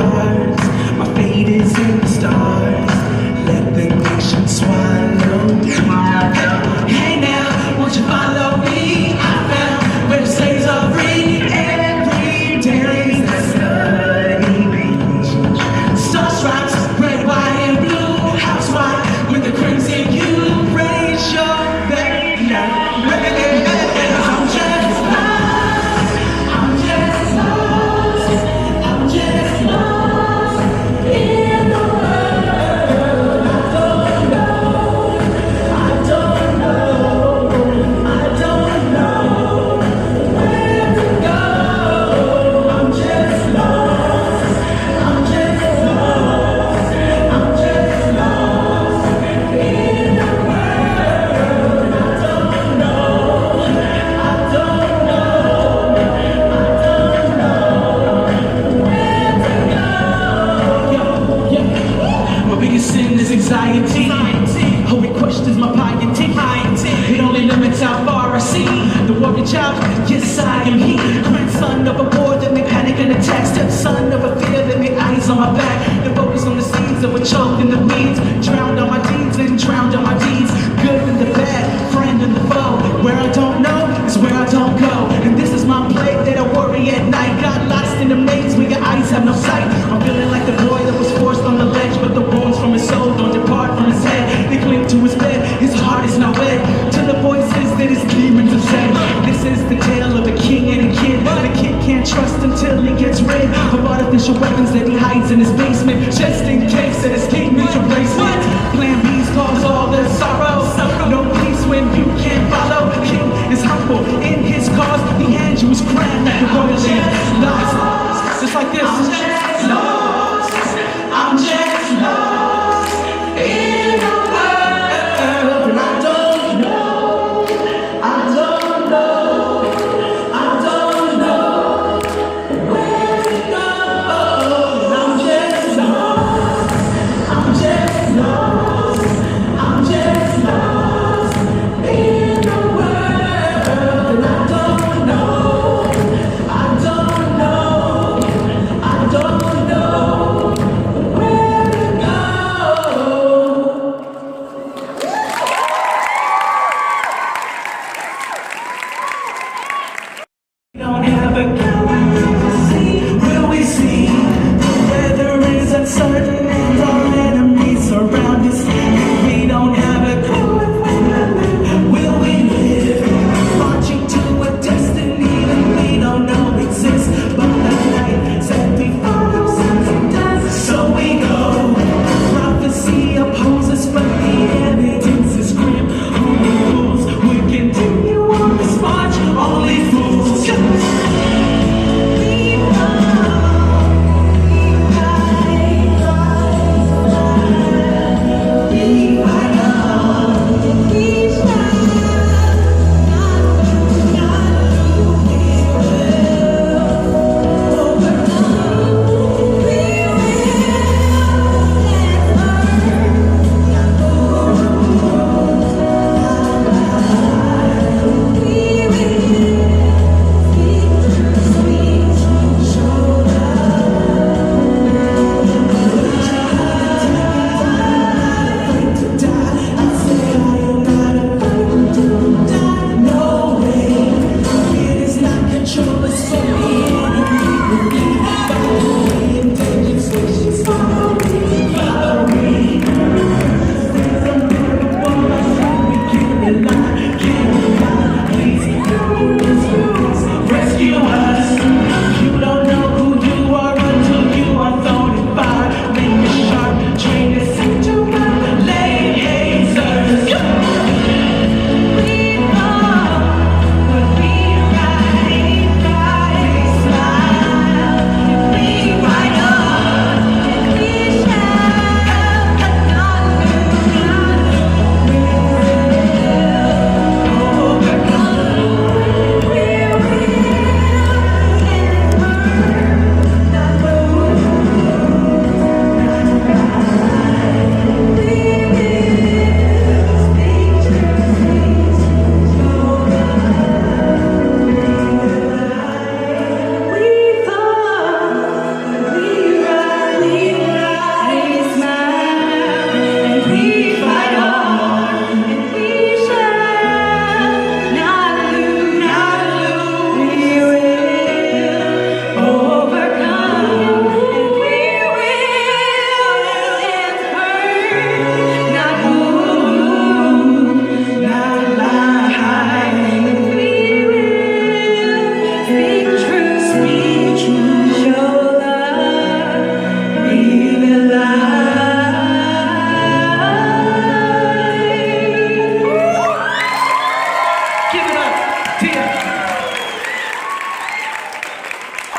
scars. My fate is in the stars. Let the nation swallow. Hey now, won't you follow me? I found where slaves are free. Every day I study beach. Star stripes, red, white, and blue. House white with the crimson hue. Raise your back now. I'm just lost. I'm just lost. I'm just lost in the world. I don't know. I don't know. I don't know where to go. I'm just lost. I'm just lost. I'm just lost in the world. I don't know. I don't know. I don't know where to go. My biggest sin is anxiety. Oh, it questions my piety. It only limits how far I see. The warrior child, yes, I am he. Grandson of a war that may panic and attack. Stepson of a fear that made eyes on my back. The focus on the seeds that were choked in the weeds. Drowned on my deeds and drowned on my deeds. Good and the bad, friend and the foe. Where I don't know is where I don't go. And this is my plate that I worry at night. Got lost in the maze where your eyes have no sight. I'm feeling like the boy that was forced on the ledge, but the wounds from his soul don't depart from his head. They cling to his bed, his heart is not wed. To the voices that his demons have said. This is the tale of a king and a kid. The kid can't trust until he gets rid of artificial weapons that he hides in his basement, just in case that his king needs replacement. Plan B's cause all the sorrow. No peace when you can't follow. King is humble in his cause. He hands you his crown like the royalty. Lost, just like this. I'm just lost. I'm just lost in the world, and I don't know. I don't know. I don't know where to go. I'm just lost. I'm just lost. I'm just lost in the world, and I don't know. I don't know. I don't know where to go. We don't have a galaxy. Will we see? The weather is uncertain and our enemies surround us. We don't have a clue if we will live. Will we live? Marching to a destiny that we don't know exists. But the light set before us does. So we go. Prophecy opposes, but the evidence is grim. Only fools would continue on this march. Only fools. We know.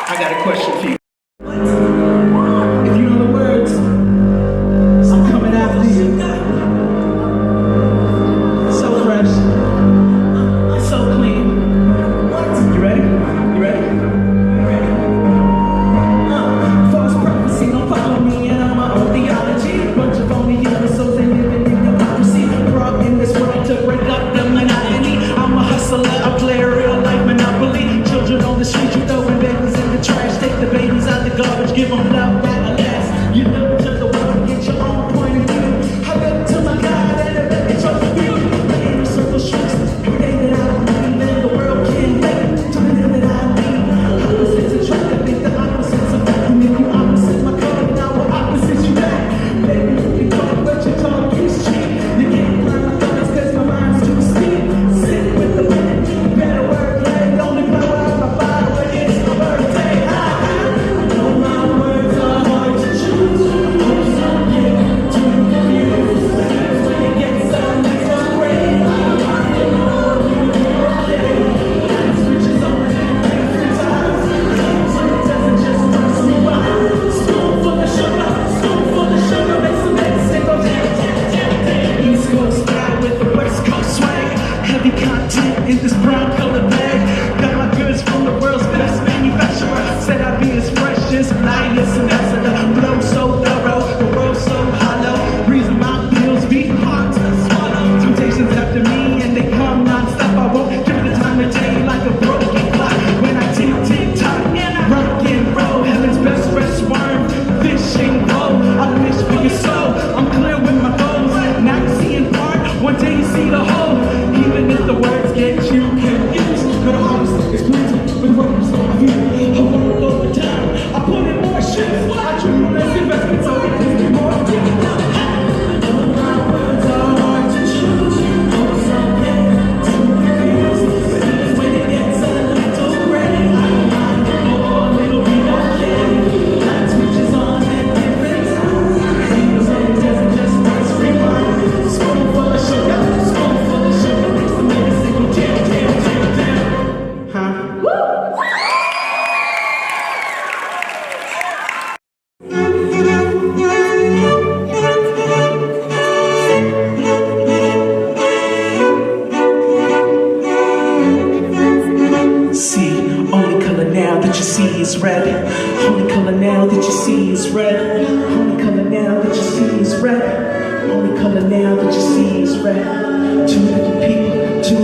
I got a question for you. If you know the words, I'm coming after you. So fresh, so clean. You ready? You ready? You ready? False prophecy, don't follow me and I'm my own theology. Bunch of phony souls and living in hypocrisy. Brought in this world to break up the monotony. I'm a hustler, I play a real life monopoly. Children on the street, you throwing babies in the trash. Take the babies out the garbage, give them love that lasts. You never turn the world, get your own point of view. I look to my God and I bet it's your view. The inner circle shrinks, every day that I believe in the world can't wait to the day that I leave. Opposites attract, I think the opposites of that. And if you opposite my color, now we're opposites you back. Baby, you can talk, but your talk is cheap. You can't find my thoughts cause my mind's too steep. Sit with the wind, better work, play. The only power of my fire when it's my birthday. I know my words are hard to choose. Hope some get too confused. When it gets up, it's so great. I know you okay. Life switches on different times. When it doesn't just pass me by. Spoonful of sugar makes the medicine go down. East Coast style with the West Coast swag. Heavy content in this brown colored bag. Got my goods from the world's best manufacturer. Said I'd be as fresh as Linus Ambassador. Flow so thorough, the world so hollow. Reason my bills be hard to swallow. Temptations after me and they come non-stop. I won't give it the time of day like a broken clock. When I tick tock, rock and roll. Heaven's best fresh worm, fishing pole. I wish for your soul, I'm clear with my goals. Not seeing part, one day you see the whole. Even if the words get you confused, but always exclusive with words on you. I work overtime, I put in more shifts. I dream less investments, so it gives me more gifts. I know my words are hard to choose. Hope some get too confused. But when it gets a little gray, I know it'll be okay. Light switches on at different times. Seems like it doesn't just press rewind. Spoonful of sugar makes the medicine go down, down, down, down. Huh? See, only color now that you see is red. Only color now that you see is red. Only color now that you see is red. Only color now that you see is red. Two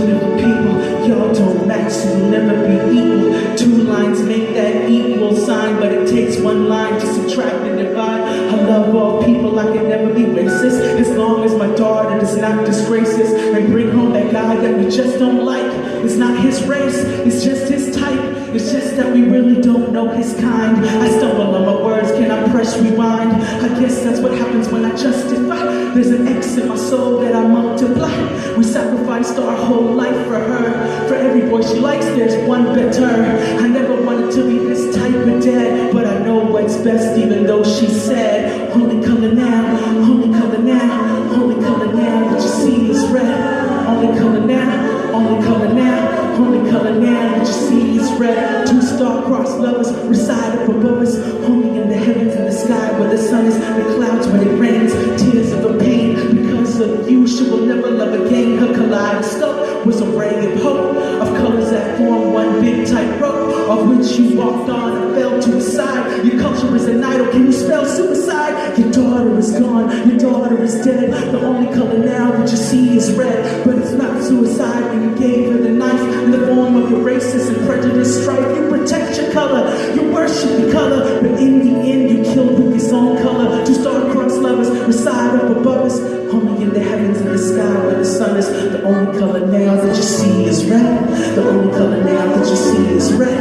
different people. Y'all don't match, so you'll never be equal. Two lines make that equal sign, but it takes one line to subtract and divide. I love all people, I can never be racist, as long as my daughter does not disgrace us and bring home that guy that we just don't like. It's not his race, it's just his type. It's just that we really don't know his kind. I stumble on my words, can I press rewind? I guess that's what happens when I justify. There's an X in my soul that I multiply. We sacrificed our whole life for her. For every boy she likes, there's one better. I never wanted to be this type of dad, but I know what's best even though she said, only color now, only color now, only color now that you see is red. Only color now, only color now, only color now that you see is red. Two star-crossed lovers reside up above us, only in the heavens and the sky where the sun is, the clouds when it rains, tears of a pain. Because of you, she will never love again. Her kaleidoscope was a ray of hope, of colors that form one big tightrope, of which you walked on and fell to the side. Your culture is an idol, can you spell suicide? Your daughter is gone, your daughter is dead. The only color now that you see is red, but it's not suicide when you gave her the knife in the form of your racist and prejudiced strife. You protect your color, you worship your color, but in the end you killed with your own color. Two star-crossed lovers reside up above us, only in the heavens and the sky where the sun is. The only color now that you see is red. The only color now that you see is red.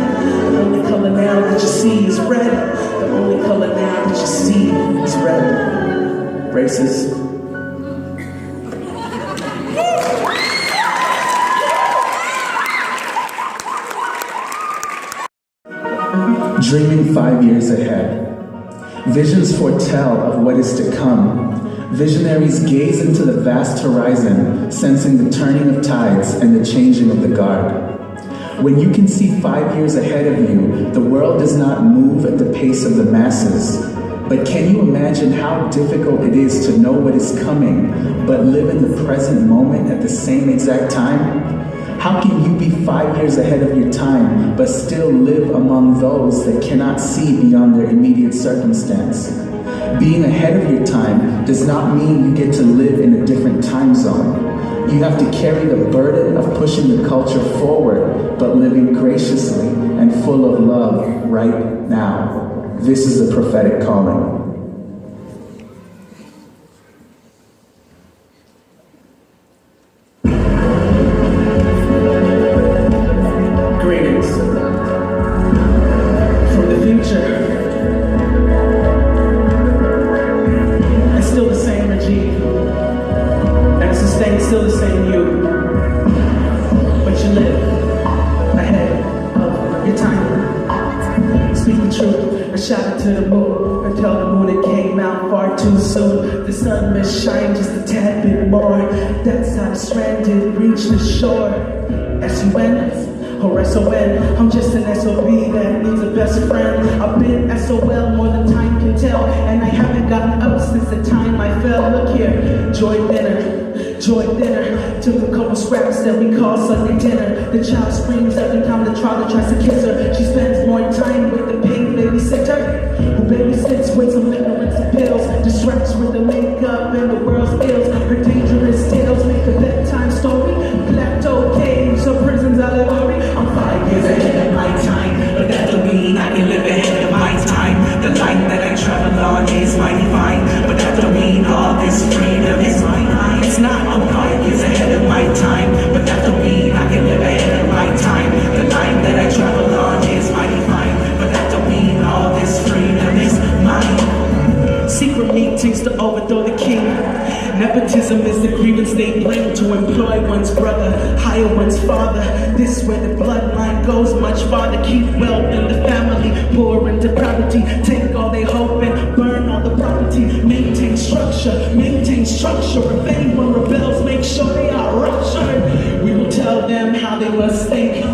The only color now that you see is red. The only color now that you see is red. Racist. Dreaming 5 years ahead. Visions foretell of what is to come. Visionaries gaze into the vast horizon, sensing the turning of tides and the changing of the guard. When you can see 5 years ahead of you, the world does not move at the pace of the masses. But can you imagine how difficult it is to know what is coming, but live in the present moment at the same exact time? How can you be 5 years ahead of your time, but still live among those that cannot see beyond their immediate circumstance? Being ahead of your time does not mean you get to live in a different time zone. You have to carry the burden of pushing the culture forward, but living graciously and full of love right now. This is a prophetic calling. Still the same you, but you live ahead of your time. Speak the truth, or shout it to the moon, or tell the moon it came out far too soon. The sun must shine just a tad bit more. That's how the stranded reach the shore. S-U-N or S-O-N, I'm just an S-O-B that needs a best friend. I've been S-O-L more than time can tell, and I haven't gotten up since the time I fell. Look here, joy dinner. Took a couple scraps that we call Sunday dinner. The child screams every time the father tries to kiss her. She spends more time with the paid babysitter, who babysits with some liquor and some pills, distracts with the makeup and the world's ills. Her dangerous tales make a bedtime story. Klepto caves or prisons allegory. I'm 5 years ahead of my time, but that don't mean I can live ahead of my time. The line that I travel on is mighty fine, but that don't mean all this freedom is mine. It's not. I'm 5 years ahead of my time, but that don't mean I can live ahead of my time. The line that I travel on is mighty fine, but that don't mean all this freedom is mine. Secret meetings to overthrow the king. Nepotism is the grievance they bring to employ one's brother, hire one's father. This where the bloodline goes much farther. Keep wealth in the family, poor in depravity. Take all they hope and burn all the property. Maintain structure. If anyone rebels, make sure they are ruptured. We will tell them how they must think.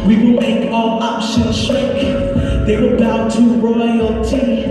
We will make all options shrink. They will bow to royalty.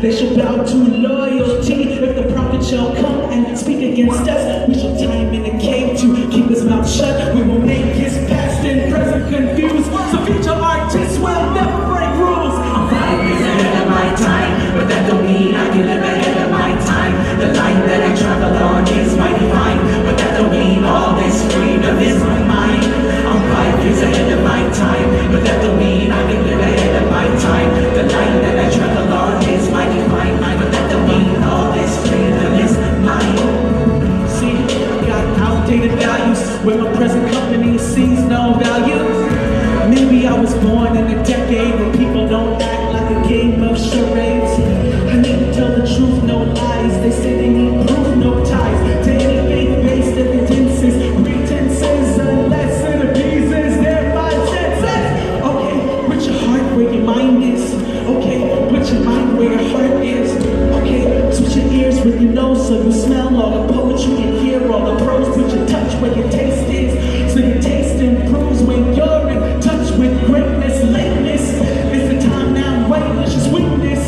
They shall bow to loyalty. If the prophet shall come and speak against us, we shall tie him in a cave to keep his mouth shut. We will make his past and present confused, so future artists will never break rules. I'm 5 years ahead of my time, but that don't mean I can live ahead of my time. The line that I travel on is mighty fine, but that don't mean all this freedom is mine. I'm 5 years ahead of my time, but that don't mean I can live ahead of my time. The line that I travel on is mighty fine, but that don't mean all this freedom is mine. See, I got outdated values where my present company sees no value. Maybe I was born in a decade when people don't act like a game of charades. I need to tell the truth, no lies. They say they need proof, no ties to any faith-based evidences, pretenses, unless it appeases their 5 senses. Okay, put your heart where your mind is. Okay, put your mind where your heart is. Okay, switch your ears with your nose so you smell all the poetry and hear all the prose. Put your touch where your taste is, so your taste improves when you're in touch with greatness. Lateness is the time now. Wait, just witness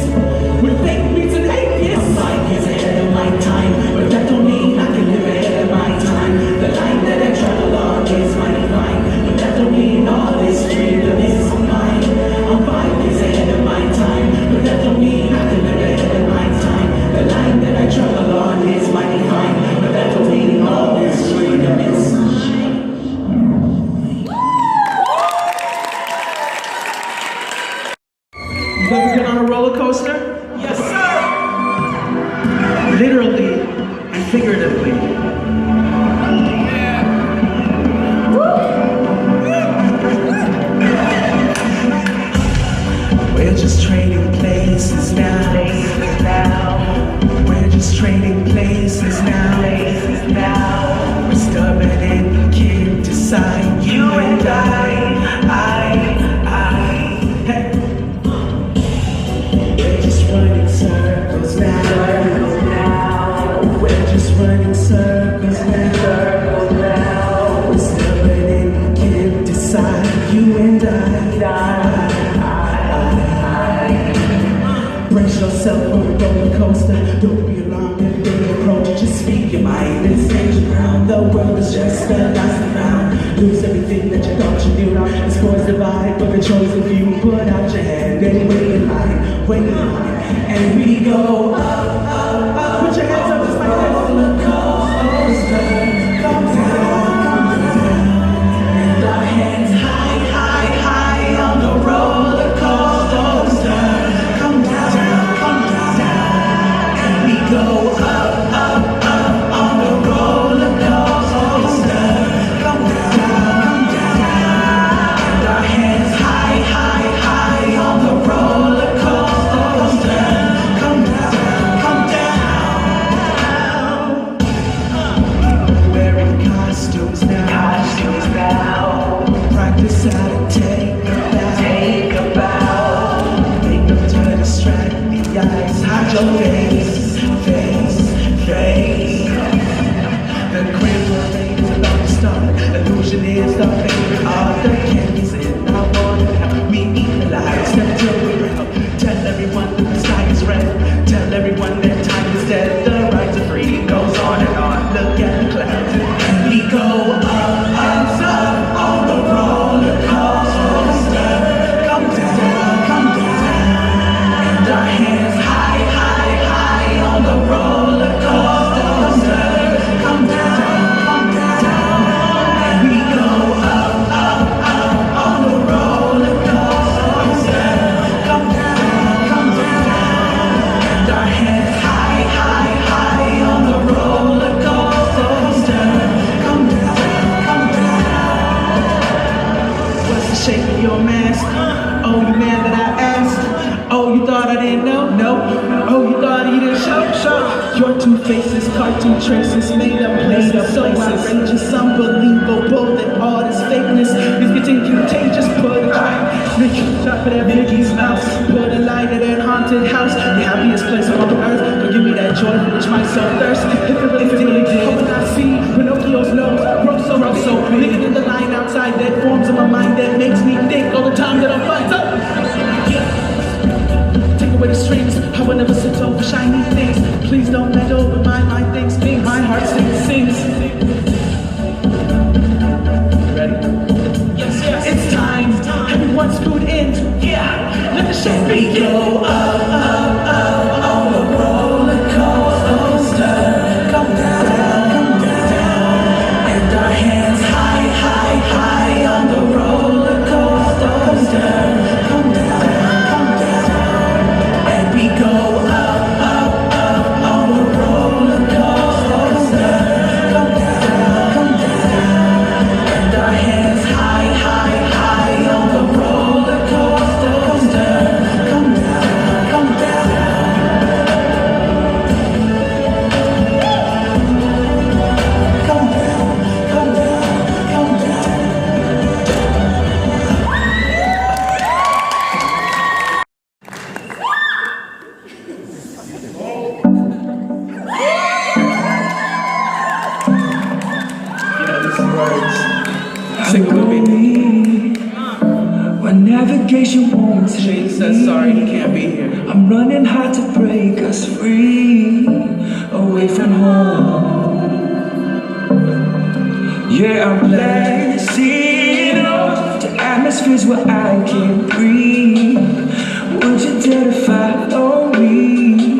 with fake beats and atheists. I'm 5 years ahead of my time, but that don't mean I can live ahead of my time. The line that I travel on is mighty fine, but that don't mean all this freedom is mine. I'm 5 years ahead of my time, but that don't mean I can live ahead of my time. The line that I travel on is mighty fine, but that don't mean all this freedom is mine. You ever been on a roller coaster? Yes, sir! Literally and figuratively. We're just trading places now. We're just trading places now. We're stubborn and can't decide. You and I. Hey. We're just running circles now. We're just running circles now. We're stubborn and can't decide. You yourself on a roller coaster. Don't be alarmed if they approach. Just speak your mind and stand your ground. The world is just a last round. Lose everything that you thought you knew. It's boys divide, but the choice of you. Put out your hand and wait in line, wait in line, and we go up, up, up. Put your hands up just like this. Roller coaster, come down, and our hands high, high, high on the roller coaster. Come down, and we go up, up, up on the roller coaster. Come down, and our hands high, high, high on the roller coaster. Come down. Wearing costumes now. Practice how to take a bow. Makeup to distract the eyes. Hide your face. The grand parade is about to start. Illusion is the favorite art. The candy's in our water. We eat the light. Step to the ground. Tell everyone that the sky is red. Tell everyone that time is dead. The rise of freedom goes on and on. Look at the clouds and we go up, up, up on the roller coaster. Come down, and our hands high, high, high on the roller coaster. Come down, and we go up, up, up on the roller coaster. Come down, and our hands high, high, high on the roller coaster. Come down. What's the shape of your mask? Oh, you man that I asked. Oh, you thought I didn't know? No. Oh, you thought you didn't show? Your two faces, cartoon traces, made up places, so outrageous, unbelievable that all this fakeness is getting contagious. Put a top of that Mickey's mouse. Put a light in that haunted house. The happiest place on earth. Don't give me that joy for which my soul thirsts. If it really did, how would I see Pinocchio's nose? Grosso, bigger than the line outside that forms in my mind that makes me think all the time that I'm fucked up. Take away the strings, I will never sit over shiny things. Please don't let over my mind things think. My heart sings. Ready? Yes. It's time. Everyone's food in. Yeah. Let the shit be. Go up, up, up on the roller coaster. Come down, and our hands high, high, high on the roller coaster. Come down, and we go up, up, up on the roller coaster. Come down, and our hands high, high, high on the roller coaster. Come down. Sing it with me. My navigation won't Shane says sorry he can't be here. I'm running hard to break us free, away from home. Yeah, I'm blasting off to atmospheres where I can't breathe. Would you dare to follow me,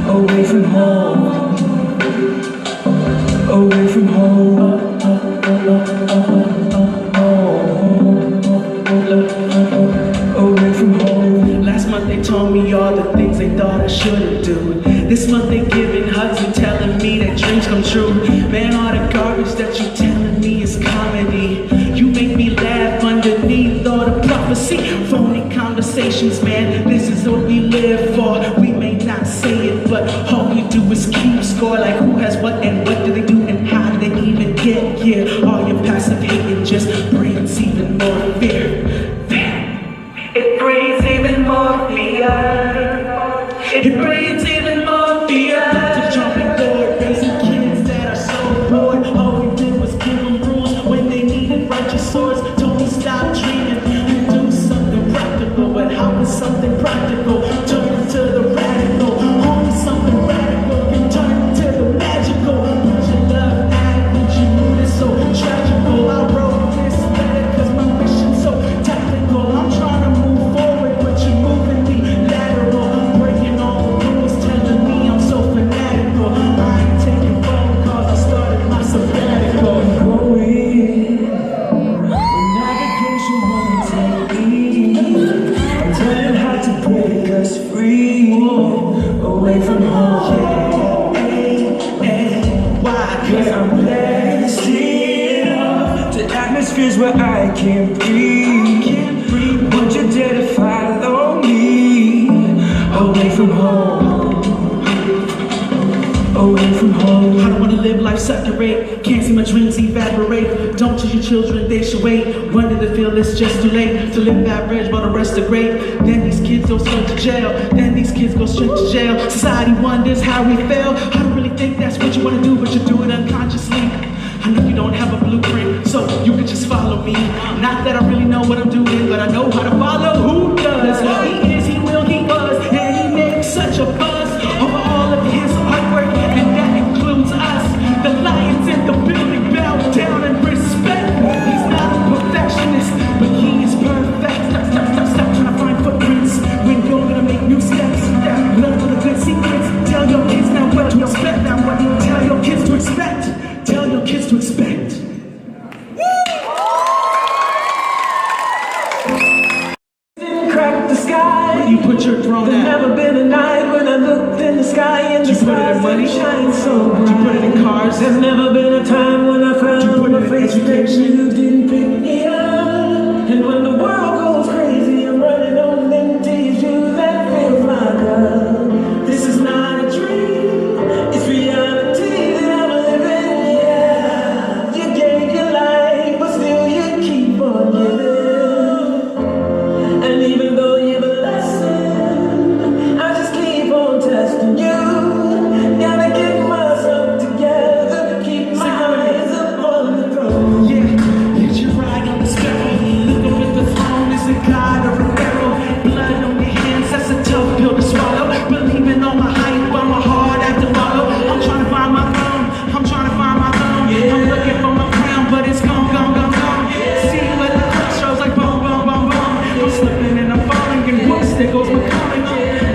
away from home, away from home. Away from home. Last month they told me all the things they thought I shouldn't do. This month they giving hugs and telling me that dreams come true. Man, all the garbage that you telling me is comedy. You make me laugh underneath all the prophecy. Phony conversations, man, this is what we live for. We may not say it, but all we do is keep score. Like who has what and what do they do and how do they even get here? All your passive hating just breeds even more fear. It breeds even more fear. It breeds even more fear. To jumping board, raising kids that are so bored. All we did was give them rules when they needed righteous swords. Told me stop dreaming and do something practical. But how can something practical turn into the radical? away from home. Why? Cause I'm blasting off to atmospheres where I can't breathe. Would you dare to follow me away from home? Away from home. I don't wanna live life separate. Can't see my dreams evaporate. Don't teach your children they should wait. When did they feel it's just too late to live average while the rest are great? Then these kids go straight to jail. Then these kids go straight to jail. Society wonders how we fail. I don't really think that's what you wanna do, but you do it unconsciously. I know you don't have a blueprint, so you can just follow me. Not that I really know what I'm doing, but I know how to follow. Who does? He is, he will, he was, and he makes such a buzz over all of his artwork, and that includes us. The lions in the building bow down and respect. He's not a perfectionist, but he is perfect. Stop trying to find footprints when you're gonna make new steps. Learn all the good secrets. Tell your kids now what to expect. Now what you tell your kids to expect. Tell your kids to expect. Didn't crack the sky. When you put your throne There's out. never been a night when I looked in the sky and the You put it in stars money? didn't shine so bright. You put it in cars? There's never been a time when I You found put it my in face that education? you didn't pick me up. And when the world goes crazy, I'm running on empty. You that fills my cup. This is not a dream, it's reality that I'm living. Yeah, you gave your life, but still you keep on giving. And even though you're a lesson, I just keep on testing you. Gotta get myself together, keep my eyes up on the throne. Yeah, get your ride on the sparrow. Look up at the throne, is it God or a pharaoh? Blood on your hands, that's a tough pill to swallow. Believing on my hype while my heart have to follow. I'm trying to find my throne, I'm trying to find my throne. I'm looking for my crown, but it's gone, gone, gone, gone. See what the clock shows like boom, boom, boom, boom. I'm slipping and I'm falling in books, there goes my calling.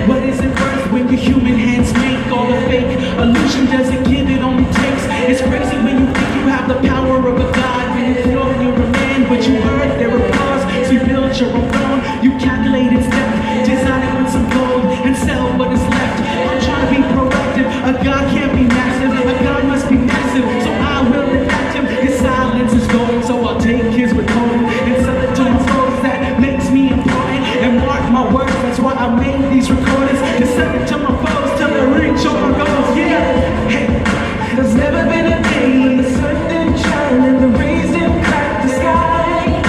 What is it worth when your human hands make all the fake? Illusion doesn't give, it only takes. It's crazy when you think you have the power of a god. When you feel you're a man, but you heard their applause. So you build your own throne, you calculate its depth, design it with some gold, and sell what is left. I'm trying to be proactive, a god can't be massive, a god must be massive, so I will enact him. His silence is golden, so I'll take his withholding and sell it to my foes. That makes me important, and mark my words, that's why I made these recordings, to sell it to my foes till I reach all my goals. Yeah, hey, There's never been a day when the sun didn't shine and the rays didn't crack the sky.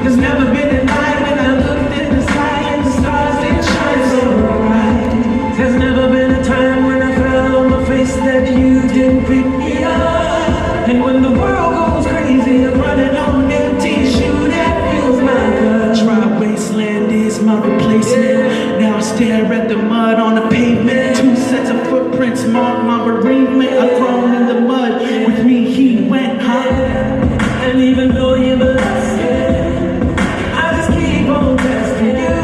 There's never been a night when I looked in the sky and the stars didn't shine so bright. There's never been a time when I fell on my face that you didn't pick me up. And when the world goes crazy, I'm running on empty. Shoe that fills my cup. dry wasteland is my replacement. Now I stare at the mud on the pavement. Two sets of footprints mark my bereavement. A throne in the mud, with me he went, huh? And even though you're the lesson, I just keep on testing you.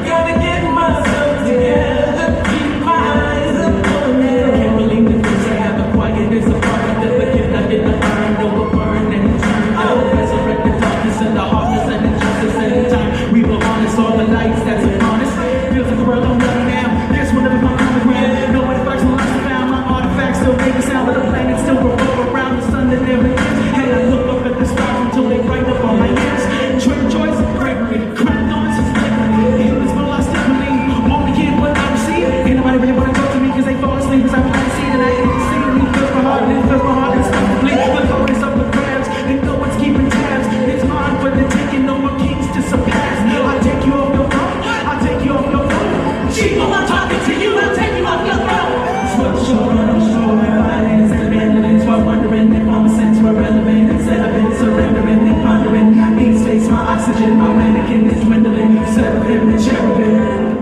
Gotta get myself together, keep my eyes up on you. I can't believe the things I have acquired is a part of the gift I didn't earn. Overburn and turn, resurrect the darkness and the heartless and injustice. And time we will harness all the lights that's upon us. Feels like the world don't run now. This one never come on the ground. No artifacts, no lives are found. My artifacts still make the sound of the planet still revolve around the sun that never ends. And I look up at the stars until they brighten up on my ears. Trade joys of Gregory, crown thorns is liberty. Humans will I still believe. Won't get what I receive. Ain't nobody really wanna talk to me cause they fall asleep as I plant seed. And I ain't even see me. Feels my heart, and it feels my heart, and it's complete. Look over this up the grabs, and no one's keeping tabs. It's mine for the taking, no more kings to surpass. I'll take you off your throne, I'll take you off your throne. Jeevo, I'm talking to you, I'll take you off your throne. Swept short on the shore, and finance and abandonments. While wondering if my sense were relevant. Instead of been surrendering and pondering. Need space, my oxygen, my mannequin is dwindling. Seraphim and cherubim.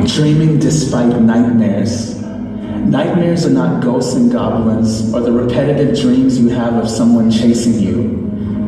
Dreaming despite nightmares. Nightmares are not ghosts and goblins or the repetitive dreams you have of someone chasing you.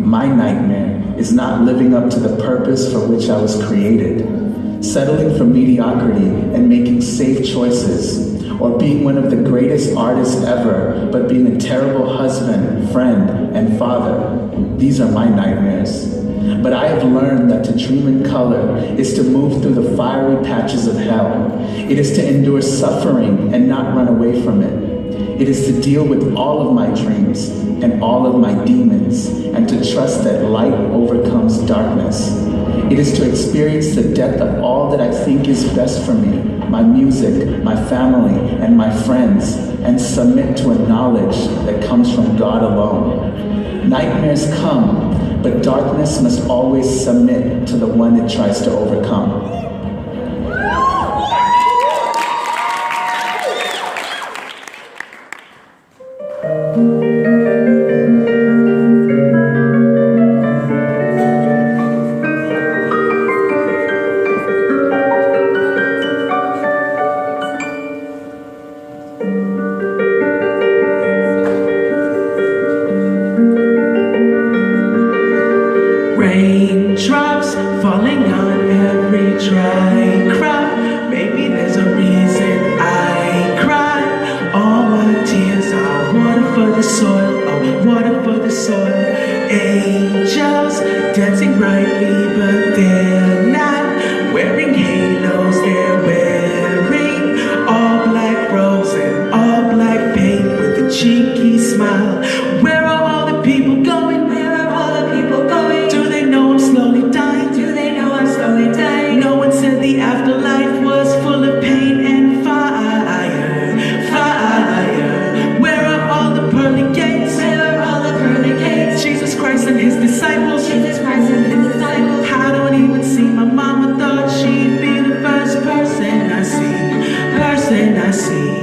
My nightmare is not living up to the purpose for which I was created, settling for mediocrity and making safe choices, or being one of the greatest artists ever, but being a terrible husband, friend, and father. These are my nightmares. But But I have learned that to dream in color is to move through the fiery patches of hell. It is to endure suffering and not run away from it. It is to deal with all of my dreams and all of my demons and to trust that light overcomes darkness. It is to experience the death of all that I think is best for me, my music, my family, and my friends, and submit to a knowledge that comes from God alone. Nightmares come, but darkness must always submit to the one it tries to overcome. Raindrops falling on every dry crop. Maybe there's a reason I cry. All my tears are water for the soil, oh, water for the soil. Angels dancing brightly, but they're not wearing halos. They're wearing all black robes and all black paint with a cheeky smile. Where are all the people going? Where are all the people going? Do they know I'm slowly dying? Do they know I'm slowly dying? No one said the afterlife was full of pain and fire, fire. Where are all the pearly gates? Where are all the pearly gates? Jesus Christ and his disciples. Jesus Christ and his disciples. I don't even see my mama. Thought she'd be the first person I see. Person I see.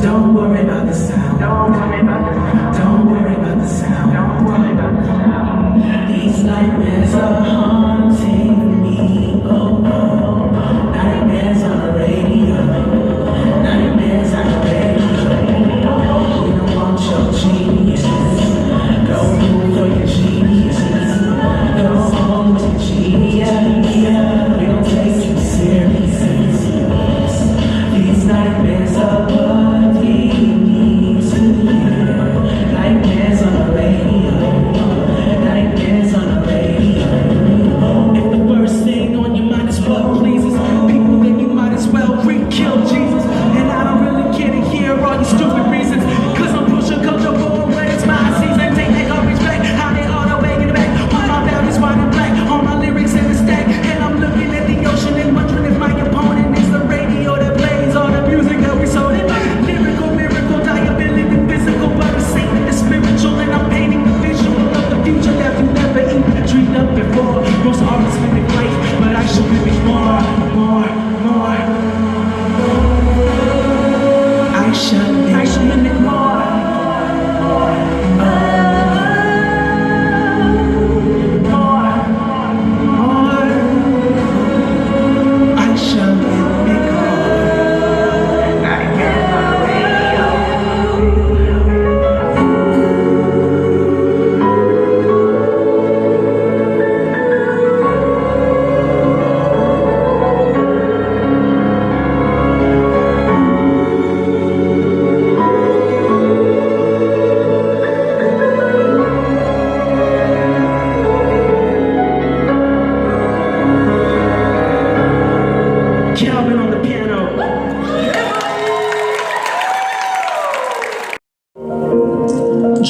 Don't worry about the sound. Don't worry about the sound. Don't worry about the sound. Don't worry about the sound. These nightmares are haunting me. Oh, oh. Nightmares on the radio. Nightmares on the radio. We don't want your genius. Go move for your genius. Go home with your genius. We don't take you serious. These nightmares are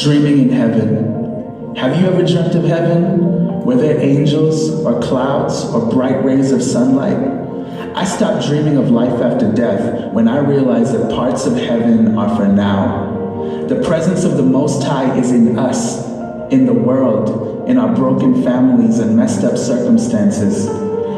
Dreaming in heaven. Have you ever dreamt of heaven? Were there angels or clouds or bright rays of sunlight? I stopped dreaming of life after death when I realized that parts of heaven are for now. The presence of the Most High is in us, in the world, in our broken families and messed up circumstances.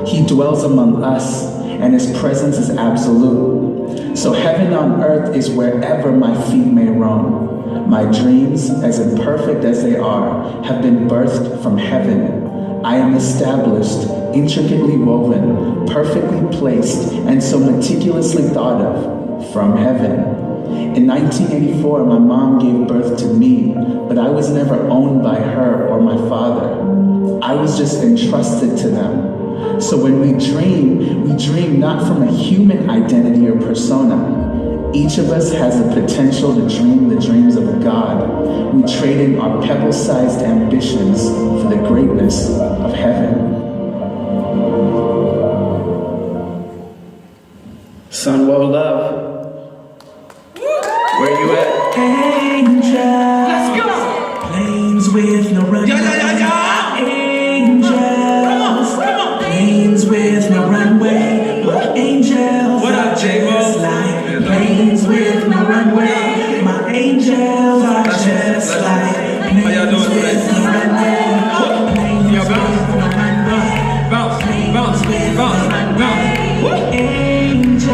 He dwells among us, and his presence is absolute. So heaven on earth is wherever my feet may roam. My dreams, as imperfect as they are, have been birthed from heaven. I am established, intricately woven, perfectly placed, and so meticulously thought of from heaven. In 1984, my mom gave birth to me, but I was never owned by her or my father. I was just entrusted to them. So when we dream not from a human identity or persona. Each of us has the potential to dream the dreams of God. We trade in our pebble-sized ambitions for the greatness of heaven. Sunwell Love. Where you at? Angels. Let's go. Planes with no runway. Angels. Come on. Planes with no runway. My angels. What up, Jeevo? Just like planes with no runway. My angels are just like planes How y'all doing today? with no runway. Planes Y'all bounce. with no runway. Bounce, bounce, With no bounce, runway. bounce. Angels.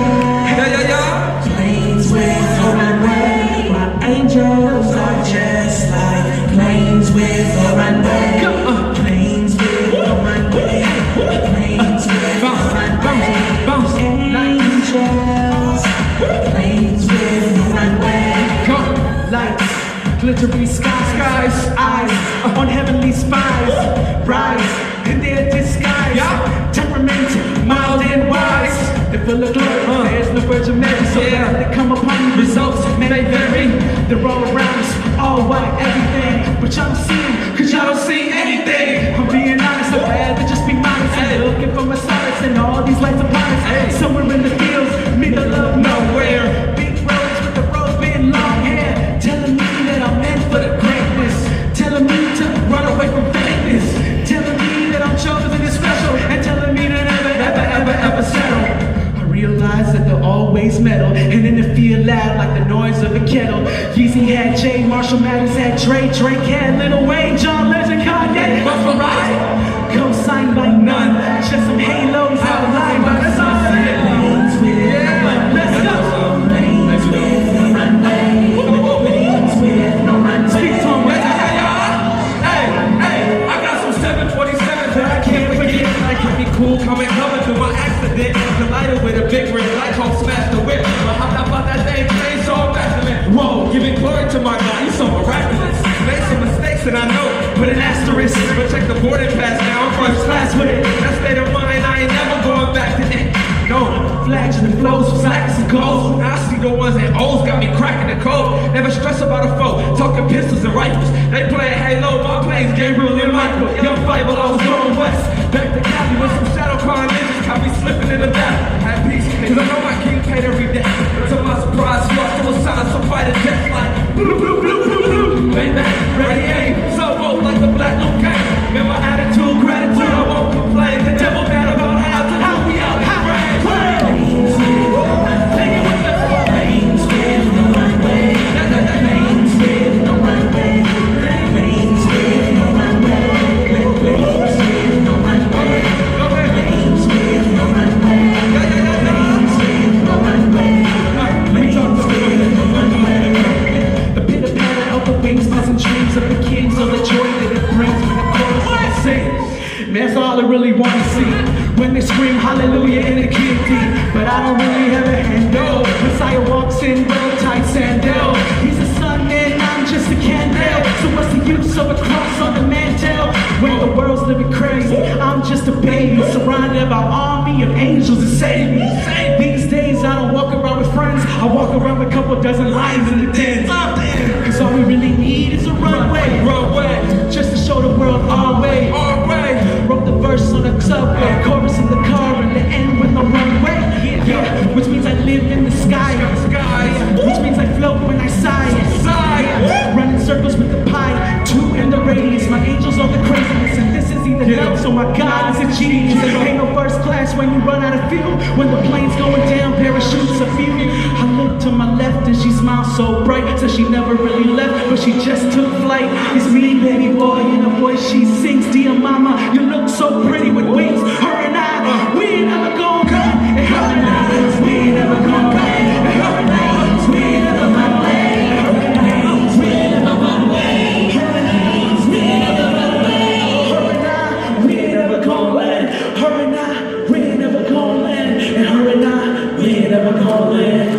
Planes with no runway. My angels are just like planes with no runway. Planes with no runway. Planes with no runway. Angels. Planes with no runway. Lights, glittery skies, eyes on heavenly spies, rise in their disguise. Temperament, mild and wise. They're full of glory, there's no virgin Mary, so that they come upon you. Results may vary. They're all around us, all white, everything. But y'all don't see them, cause y'all don't see anything. I'm being honest, I'd rather just be modest. And looking for my solace and all these lights upon us. Somewhere in the fields, middle of nowhere. Big roads with the road being long hair. Telling me that I'm meant for the greatness. Telling me to run away from fakeness. Telling me that I'm chosen and special. And telling me to never settle. I realize that they're always metal. And then it feel loud like the noise of a kettle. Yeezy had Jay, Marshall Mathers had Dre, Drake had Lil Wayne, John Legend, Kanye, Busta Rhymes. Co-signed by none, just some halos outlined by the sun. Planes with no runway. Let's go. Planes with no runway. Planes with no runway. Speak to 'em, Hey, I got some 727s that I can't forget. I can be cool, coming through my accident. The lighter with a big ring, light hole smash the whip. But how about that thing, ain't so immaculate. Whoa, giving glory to my God, he's so miraculous. Made some mistakes and I know, Put an asterisk, but check the boarding pass now, I'm first class with it. That state of mind, I ain't never going back to it. No, flags and the flows, flags and goals. I see the ones that O's got me cracking the code. Never stress about a foe, talking pistols and rifles. They playing Halo, my plays Gabriel and Michael. Young fight while I was going west. Back to Cali with some shadow car ninjas. Got me slipping in the back. Had peace, cause I know my king paid every day. But to my surprise, lost suicide, so fight a death like blue, blue, blue, blue, blue. Lay back, ready aim, so woke like the black Luke Kane. Man, my attitude, gratitude, I won't complain. The devil mad about how we out, how Planes with no runway. Planes with no runway. Planes with no runway. Planes with no runway. Planes with no runway. Planes with no runway. Planes with no runway. Planes with no runway. The pitter patter of the wings, pleasant dreams of the king, so the joy that it brings when the chorus is sing. That's all I really want to see. When they scream hallelujah in the key of D. But I don't really have a handle. Messiah walks in real tight sandals. He's the sun and I'm just a candle. So what's the use of a cross on the mantle? When the world's living crazy, I'm just a baby surrounded by an army of angels to save me. These days I don't walk around with friends. I walk around with a couple dozen lions in the den. Cause all we really need is a runway. Just to show the world our way. Wrote the verse on the subway, chorus in the car, and the end with no runway. Yeah, which means I live in the sky. Which means I float when I sigh. Running circles with the pie, two in the radius. My angels are the craziness, and this is either love, so my God is a genius. Ain't no first class when you run out of fuel. When the plane's going down, parachutes a few. I look to my left and she smiles so bright. Says she never really left, but she just took flight. It's me, baby boy, in a voice she sings. Dear mama, you look so pretty with wings. Her and I, we ain't never gonna go. And her and I, we ain't never gonna go. And her and I, we ain't never gonna go. Never gonna land.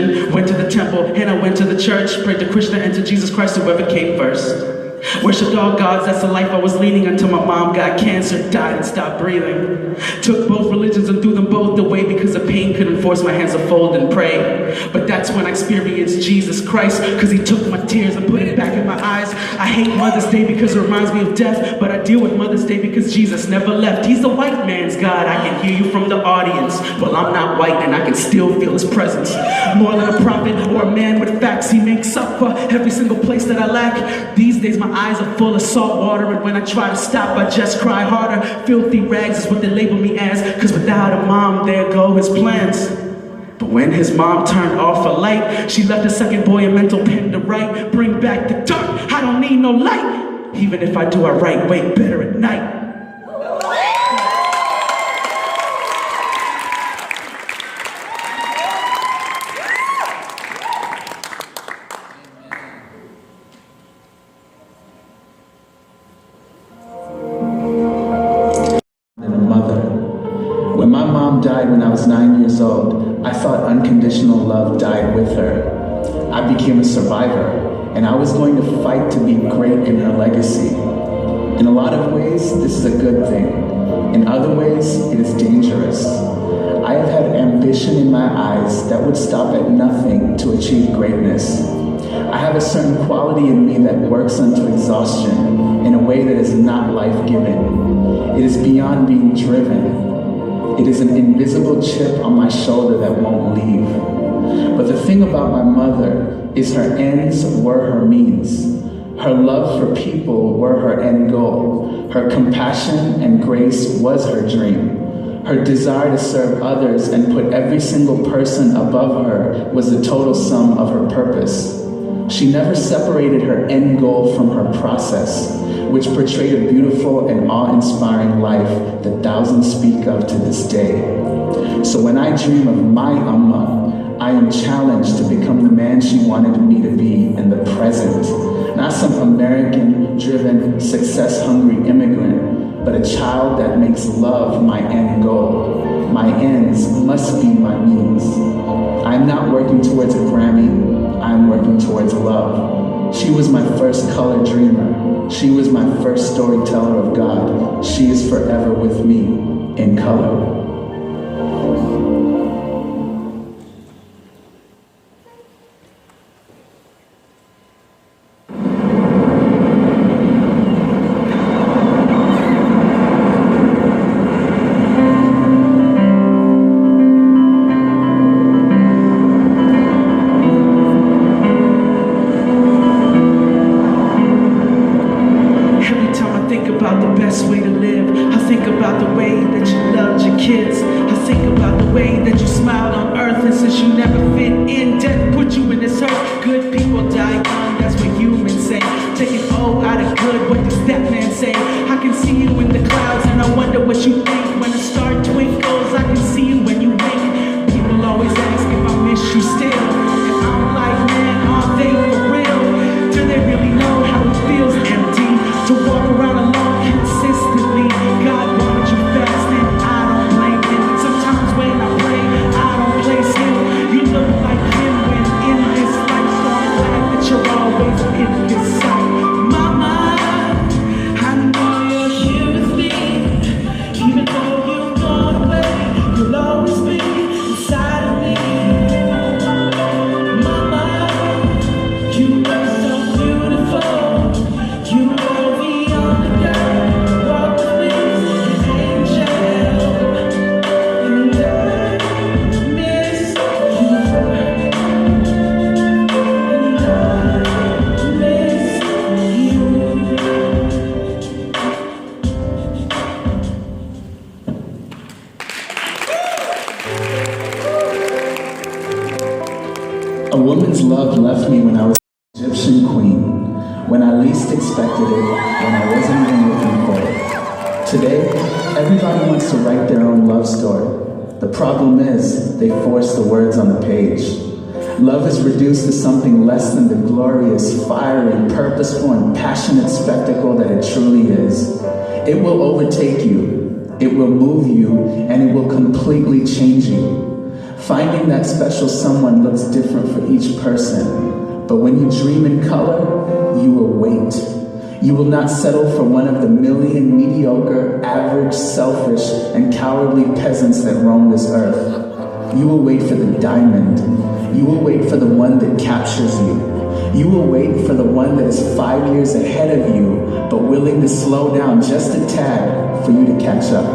Christian, went to the temple, and I went to the church. Prayed to Krishna and to Jesus Christ, whoever came first. Worshipped all gods, that's the life I was leading until my mom got cancer, died and stopped breathing. Took both religions and threw them both away because the pain couldn't force my hands to fold and pray. But that's when I experienced Jesus Christ, cause he took my tears and put it back in my eyes. I hate Mother's Day because it reminds me of death, but I deal with Mother's Day because Jesus never left. He's the white man's God, I can hear you from the audience. Well, I'm not white and I can still feel his presence. More than a prophet or a man with facts, he makes up for every single place that I lack. These days my eyes are full of salt water, and when I try to stop, I just cry harder. Filthy rags is what they label me as, cause without a mom, there go his plans. But when his mom turned off a light, she left a second boy a mental pen to write. Bring back the dark, I don't need no light. Even if I do, I write way better at night. When my mom died when I was 9 years old, I thought unconditional love died with her. I became a survivor, and I was going to fight to be great in her legacy. In a lot of ways, this is a good thing. In other ways, it is dangerous. I have had ambition in my eyes that would stop at nothing to achieve greatness. I have a certain quality in me that works unto exhaustion in a way that is not life-giving. It is beyond being driven. It is an invisible chip on my shoulder that won't leave. But the thing about my mother is her ends were her means. Her love for people were her end goal. Her compassion and grace was her dream. Her desire to serve others and put every single person above her was the total sum of her purpose. She never separated her end goal from her process, which portrayed a beautiful and awe-inspiring life that thousands speak of to this day. So when I dream of my Amma, I am challenged to become the man she wanted me to be in the present. Not some American-driven, success-hungry immigrant, but a child that makes love my end goal. My ends must be my means. I'm not working towards a Grammy, I'm working towards love. She was my first color dreamer. She was my first storyteller of God. She is forever with me in color. Way to live. I think about the way that you loved your kids. I think about the way that you smiled on earth, and since you never fit in, death put you in this earth. Good people die young, that's what humans say. Taking O out of good, what does that man say? I can see you in the clouds and I wonder what you think. When a star twinkles, I can see you when you wink. People always ask if I miss you still, and I'm like, man, are they for real? Do they really know how it feels empty to walk around alone? Consistently, God wanted you fast, and I don't blame him. Sometimes when I pray, I don't place him. You look like him when in this life, so I'm glad that you're always in this sight. Mama, I know you're here with me. Even though you've gone away, you'll always be inside of me. Mama, you are so beautiful. You are beyond the girl. A woman's love left me when I was an Egyptian queen, when I least expected it, when I wasn't even looking for it. Today, everybody wants to write their own love story. The problem is, they force the words on the page. Love is reduced to something less than the glorious, fiery, purposeful, and passionate spectacle that it truly is. It will overtake you, it will move you, and it will completely change you. Finding that special someone looks different for each person. But when you dream in color, you will wait. You will not settle for one of the million mediocre, average, selfish, and cowardly peasants that roam this earth. You will wait for the diamond. You will wait for the one that captures you. You will wait for the one that is 5 years ahead of you, but willing to slow down just a tad for you to catch up.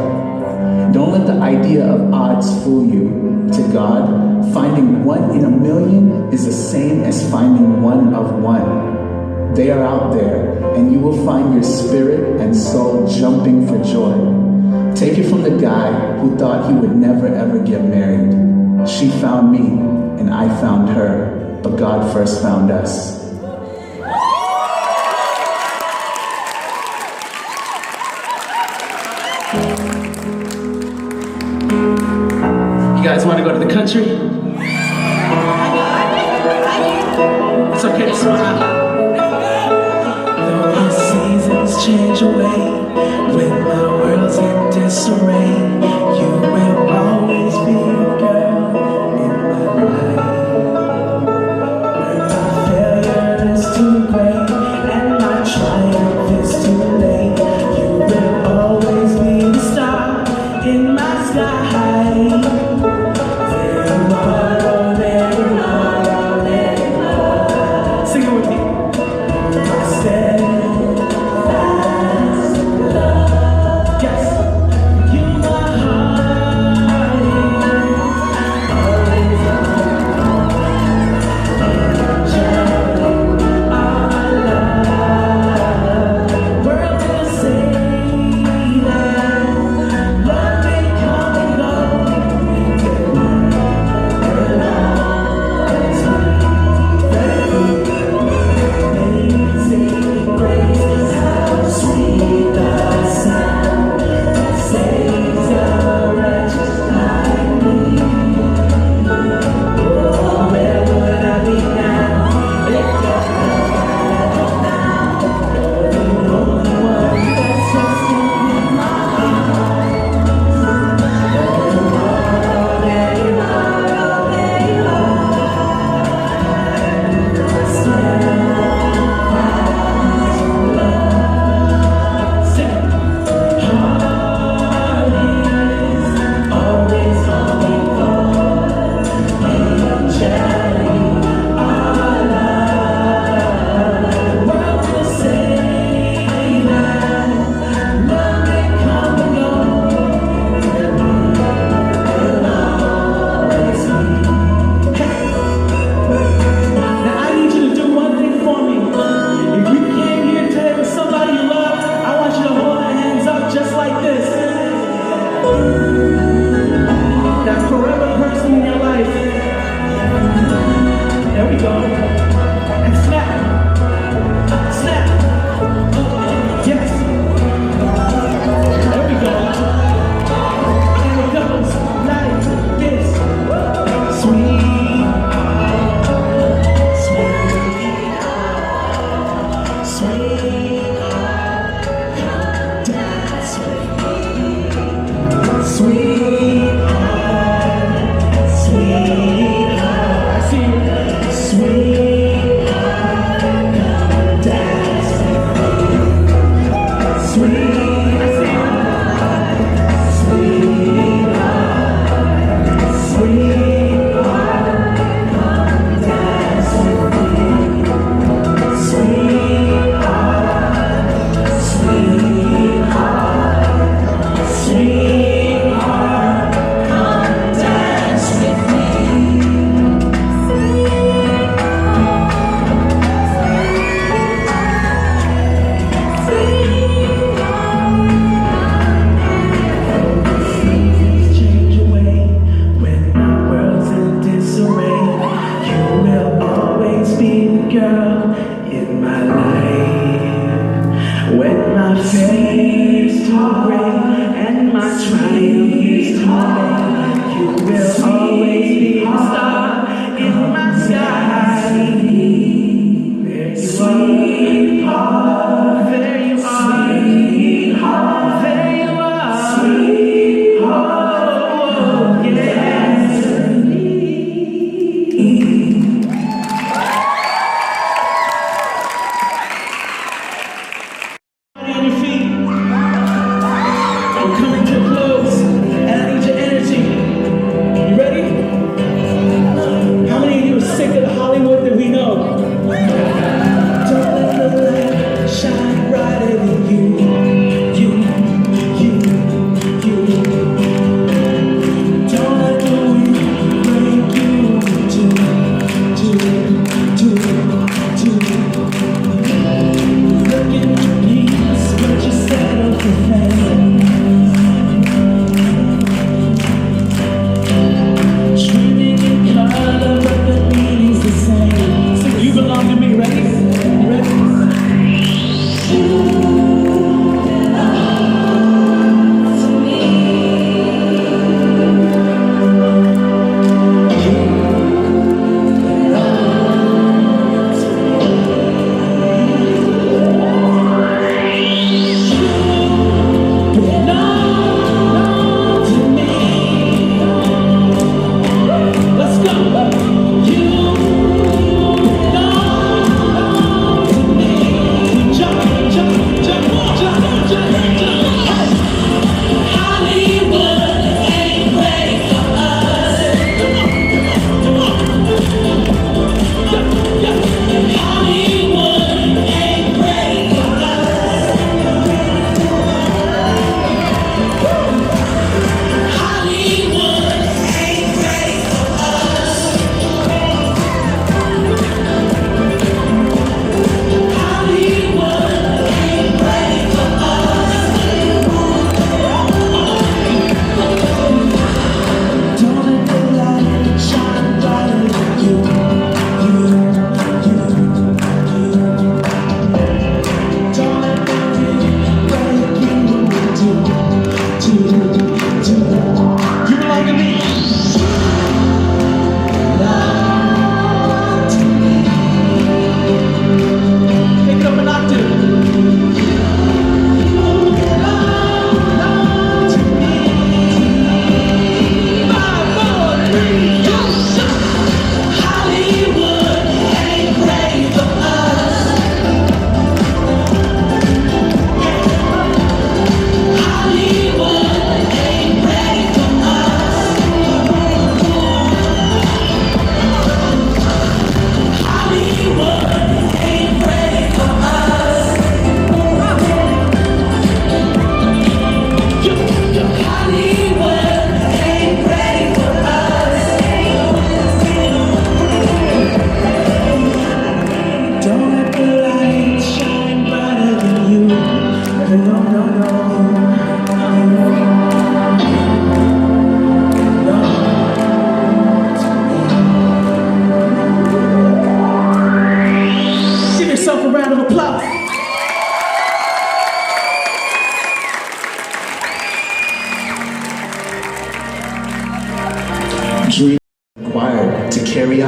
Don't let the idea of odds fool you. To God, finding one in a million is the same as finding one of one. They are out there, and you will find your spirit and soul jumping for joy. Take it from the guy who thought he would never ever get married. She found me, and I found her, but God first found us. You guys want to go to the country? It's okay to smile. Though the seasons change away, when the world's in disarray, you will always be a girl in my life. When my failure is too great and my triumph is too late, you will always be the star in my sky.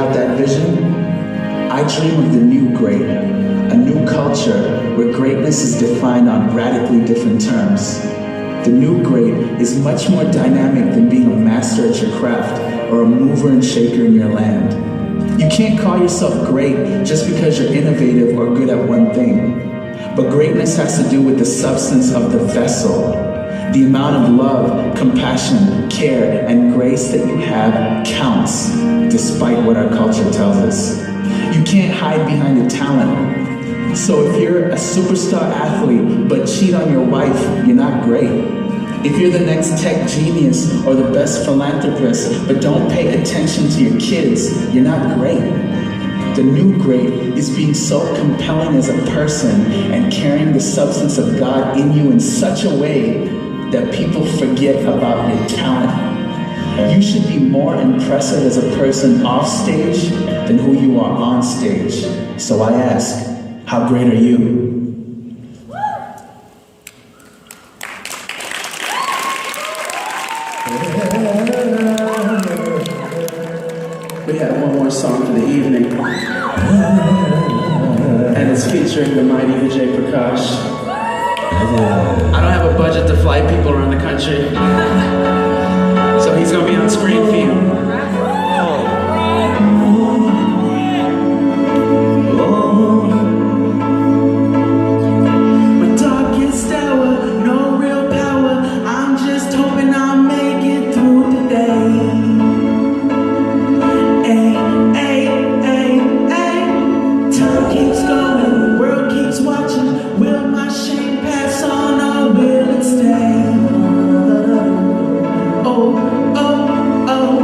have that vision? I dream of the new great, a new culture where greatness is defined on radically different terms. The new great is much more dynamic than being a master at your craft or a mover and shaker in your land. You can't call yourself great just because you're innovative or good at one thing. But greatness has to do with the substance of the vessel. The amount of love, compassion, care, and grace that you have counts, despite what our culture tells us. You can't hide behind your talent. So if you're a superstar athlete but cheat on your wife, you're not great. If you're the next tech genius or the best philanthropist but don't pay attention to your kids, you're not great. The new great is being so compelling as a person and carrying the substance of God in you in such a way that people forget about your talent. You should be more impressive as a person off stage than who you are on stage. So I ask, how great are you? We have one more song for the evening, and it's featuring the mighty Vijay Prakash. I don't have a budget to fly people around the country, so he's gonna be on screen for you. My darkest hour, no real power. I'm just hoping I'll make it through the day. Time keeps going, the world keeps watching. Will my shame pass on or will it stay? Oh, oh, oh.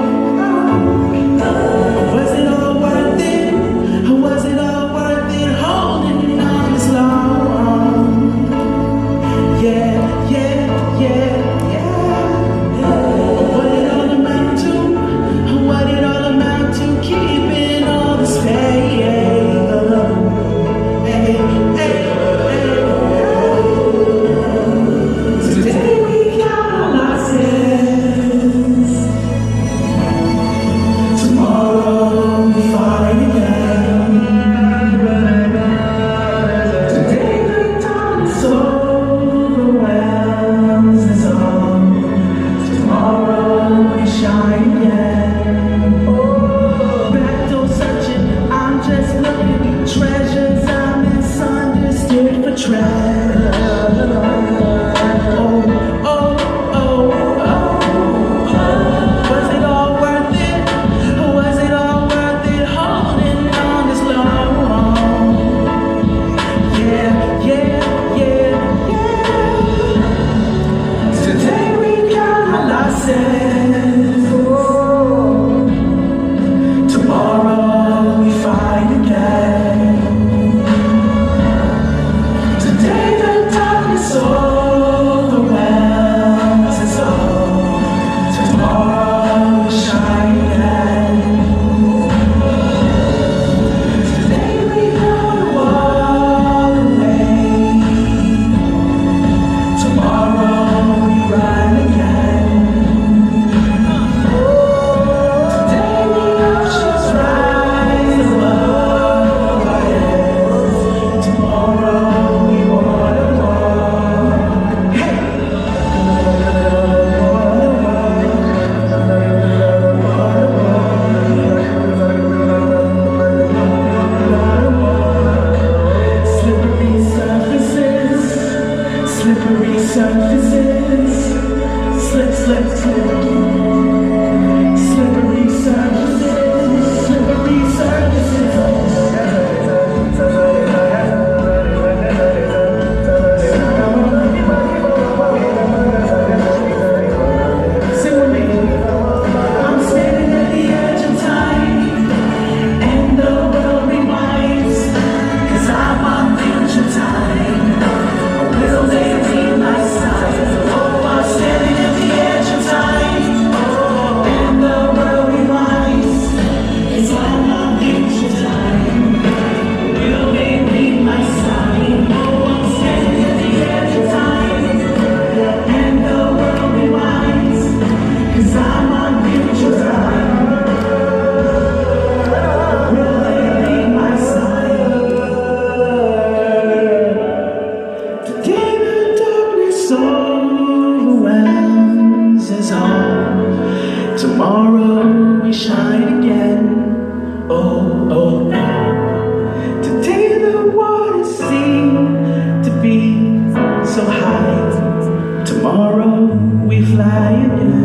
Tomorrow we fly again.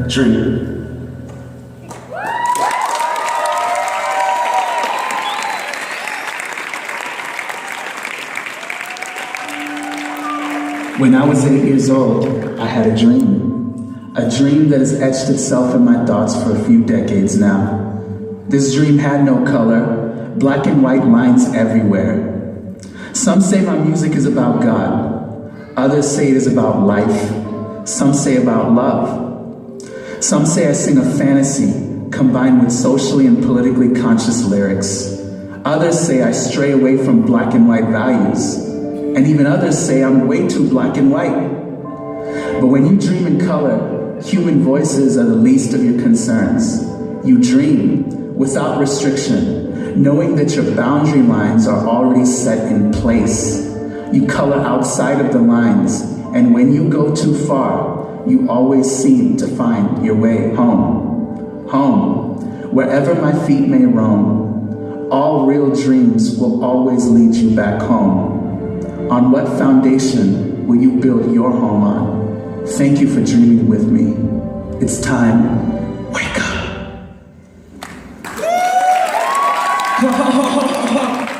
Dream. When I was 8 years old, I had a dream. A dream that has etched itself in my thoughts for a few decades now. This dream had no color, black and white lines everywhere. Some say my music is about God. Others say it is about life. Some say about love. Some say I sing a fantasy combined with socially and politically conscious lyrics. Others say I stray away from black and white values. And even others say I'm way too black and white. But when you dream in color, human voices are the least of your concerns. You dream without restriction, knowing that your boundary lines are already set in place. You color outside of the lines, and when you go too far, you always seem to find your way home. Home, wherever my feet may roam, all real dreams will always lead you back home. On what foundation will you build your home on? Thank you for dreaming with me. It's time. Wake up.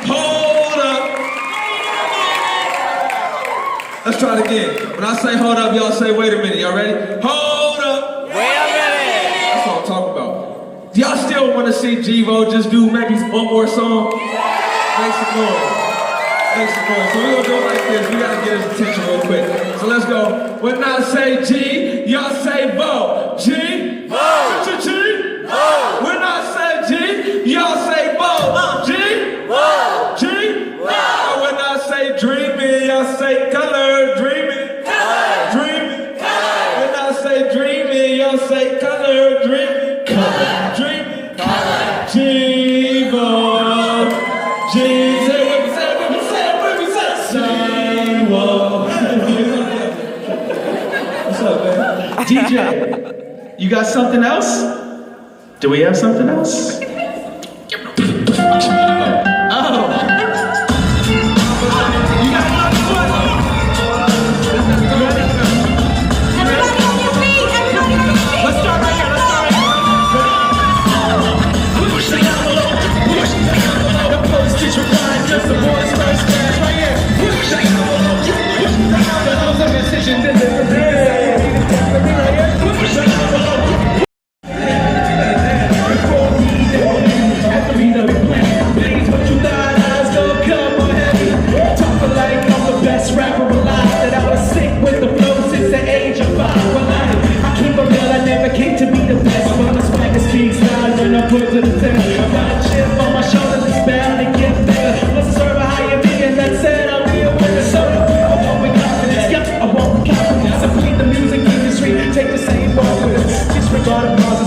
Hold up. Let's try it again. When I say hold up, y'all say wait a minute. Y'all ready? Hold up. Wait a minute. That's what I'm talking about. Do y'all still want to see Jeevo just do maybe one more song? Make some noise. Make some noise. So we're going to do it like this. We got to get his attention real quick. So let's go. When I say G, y'all say Bo. G. Bo. G. Bo. When I say G, y'all say Bo. G. Bo. G. Bo. When I say dreaming, y'all say color. Dreaming. Color. Dreaming. Color. When I say dreaming, y'all say color. Dreaming. Color. Dreaming. Color. Jeevo. G. What's up, man? DJ, you got something else? Do we have something else?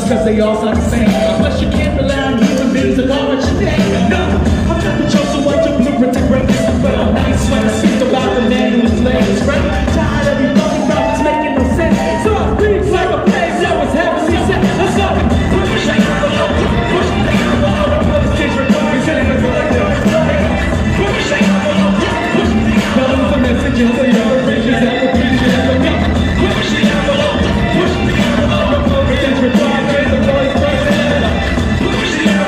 Cause they all sound the same. Plus you can't rely on human beings to call what your name. No, I'm not the chosen one to blueprint to greatness. But I'm nice when I speak about the man who was late. Right? Tired of you talking about this making no sense. So I speak like a place that was heavenly sent. Let's go. Push the envelope. Push the envelope. Push the envelope. Push the envelope. Push the envelope. Push the envelope. Tell them the messages of your riches and the vision of the young. Push the envelope. Push the envelope. Push the envelope. Push the envelope.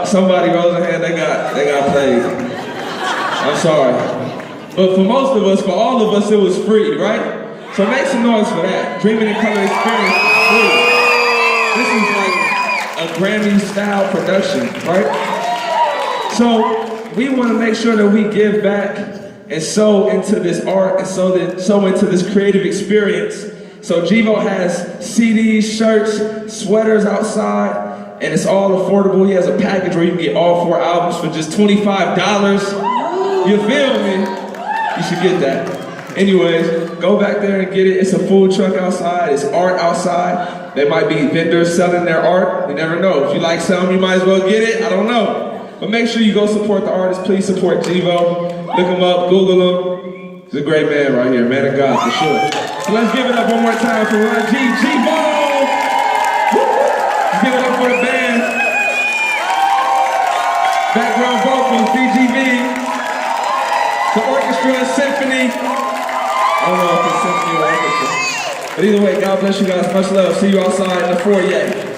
Somebody rose their hand, they got played. I'm sorry. But for most of us, for all of us, it was free, right? So make some noise for that. Dreaming in Color Experience is free. This is like a Grammy-style production, right? So we want to make sure that we give back and sow into this art and sow into this creative experience. So Jeevo has CDs, shirts, sweaters outside, and it's all affordable. He has a package where you can get all 4 albums for just $25. You feel me? You should get that. Anyways, go back there and get it. It's a food truck outside. It's art outside. There might be vendors selling their art. You never know. If you like something, you might as well get it. I don't know. But make sure you go support the artist. Please support Jeevo. Look him up, Google him. He's a great man right here, man of God for sure. So let's give it up one more time for Ron G. Jeevo! Let's give it up for the band. Background vocals, BGV. The orchestra and symphony. I don't know if it's symphony or orchestra. But either way, God bless you guys. Much love. See you outside in the foyer.